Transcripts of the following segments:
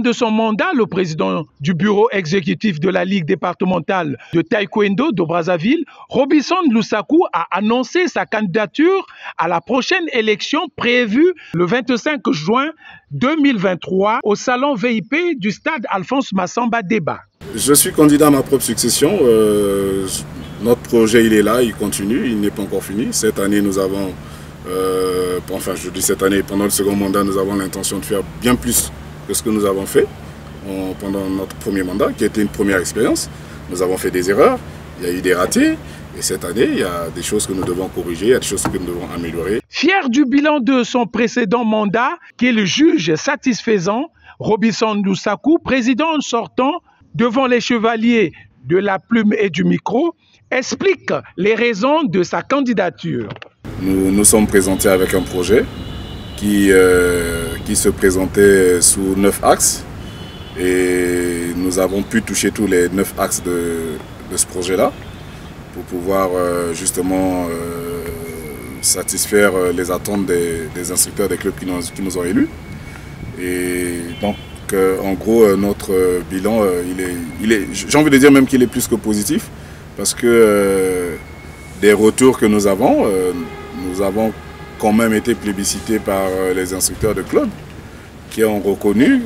terme de son mandat, le président du bureau exécutif de la Ligue départementale de taekwondo de Brazzaville, Robinson Lusaku, a annoncé sa candidature à la prochaine élection prévue le 25 juin 2023 au salon VIP du stade Alphonse Massamba Débat. Je suis candidat à ma propre succession. Notre projet, il est là, il continue, il n'est pas encore fini. Cette année, nous avons, enfin je dis cette année, pendant le second mandat, nous avons l'intention de faire bien plus que ce que nous avons fait pendant notre premier mandat, qui était une première expérience. Nous avons fait des erreurs, il y a eu des ratés. Et cette année, il y a des choses que nous devons corriger, il y a des choses que nous devons améliorer. Fier du bilan de son précédent mandat, qu'il juge satisfaisant, Robinson Lusaku, président sortant, devant les chevaliers de la plume et du micro, explique les raisons de sa candidature. Nous nous sommes présentés avec un projet qui se présentait sous 9 axes et nous avons pu toucher tous les 9 axes de ce projet-là pour pouvoir justement satisfaire les attentes des instructeurs des clubs qui nous ont élus. Et donc, en gros, notre bilan, j'ai envie de dire même qu'il est plus que positif, parce que des retours que nous avons quand même été plébiscités par les instructeurs de clubs qui ont reconnu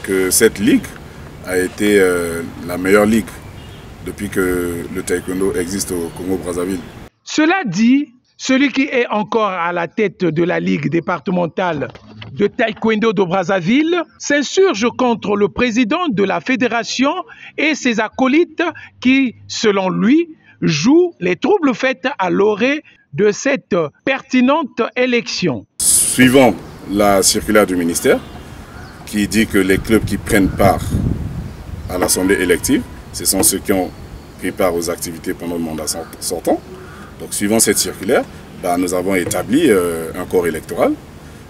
que cette ligue a été la meilleure ligue depuis que le taekwondo existe au Congo-Brazzaville. Cela dit, celui qui est encore à la tête de la Ligue départementale de taekwondo de Brazzaville s'insurge contre le président de la fédération et ses acolytes qui, selon lui, jouent les troubles faits à l'orée de cette pertinente élection. Suivant la circulaire du ministère qui dit que les clubs qui prennent part à l'assemblée élective, ce sont ceux qui ont pris part aux activités pendant le mandat sortant. Donc, suivant cette circulaire, nous avons établi un corps électoral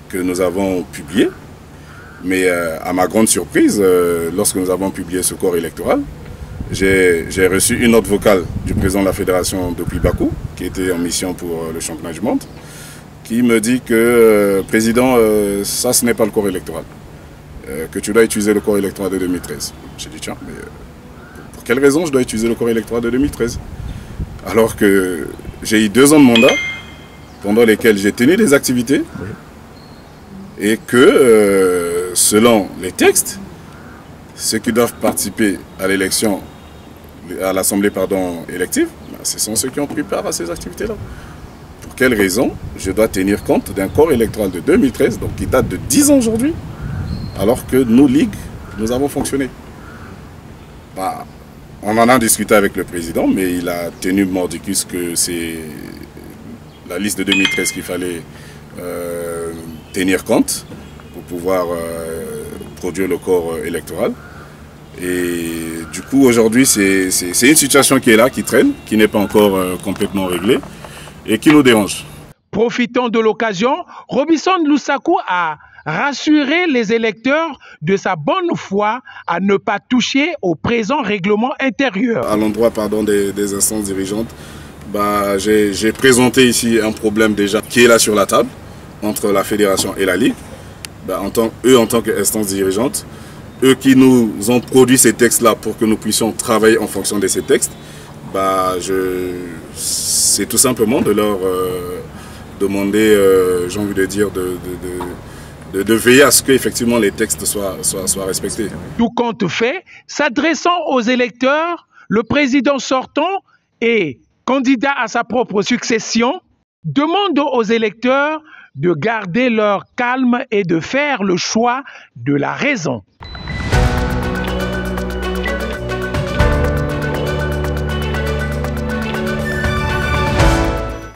que nous avons publié. Mais à ma grande surprise, lorsque nous avons publié ce corps électoral, j'ai reçu une note vocale du président de la fédération depuis Bakou, qui était en mission pour le championnat du monde, qui me dit que, président, ça ce n'est pas le corps électoral, que tu dois utiliser le corps électoral de 2013. J'ai dit, tiens, mais pour quelle raison je dois utiliser le corps électoral de 2013 ? Alors que j'ai eu 2 ans de mandat, pendant lesquels j'ai tenu des activités, et que, selon les textes, ceux qui doivent participer à l'élection, à l'assemblée élective, ce sont ceux qui ont pris part à ces activités-là. Pour quelle raison je dois tenir compte d'un corps électoral de 2013, donc qui date de 10 ans aujourd'hui, alors que nous, Ligue, nous avons fonctionné. On en a discuté avec le président, mais il a tenu mordicus que c'est la liste de 2013 qu'il fallait tenir compte pour pouvoir produire le corps électoral. Et du coup, aujourd'hui, c'est une situation qui est là, qui traîne, qui n'est pas encore complètement réglée et qui nous dérange. Profitant de l'occasion, Robinson Lusaku a rassuré les électeurs de sa bonne foi à ne pas toucher au présent règlement intérieur. À l'endroit des instances dirigeantes, j'ai présenté ici un problème déjà qui est là sur la table entre la fédération et la Ligue. En tant qu'instance dirigeante, eux qui nous ont produit ces textes-là pour que nous puissions travailler en fonction de ces textes, c'est tout simplement de leur demander, j'ai envie de dire, de veiller à ce que effectivement les textes soient respectés. Tout compte fait, s'adressant aux électeurs, le président sortant et candidat à sa propre succession demande aux électeurs de garder leur calme et de faire le choix de la raison.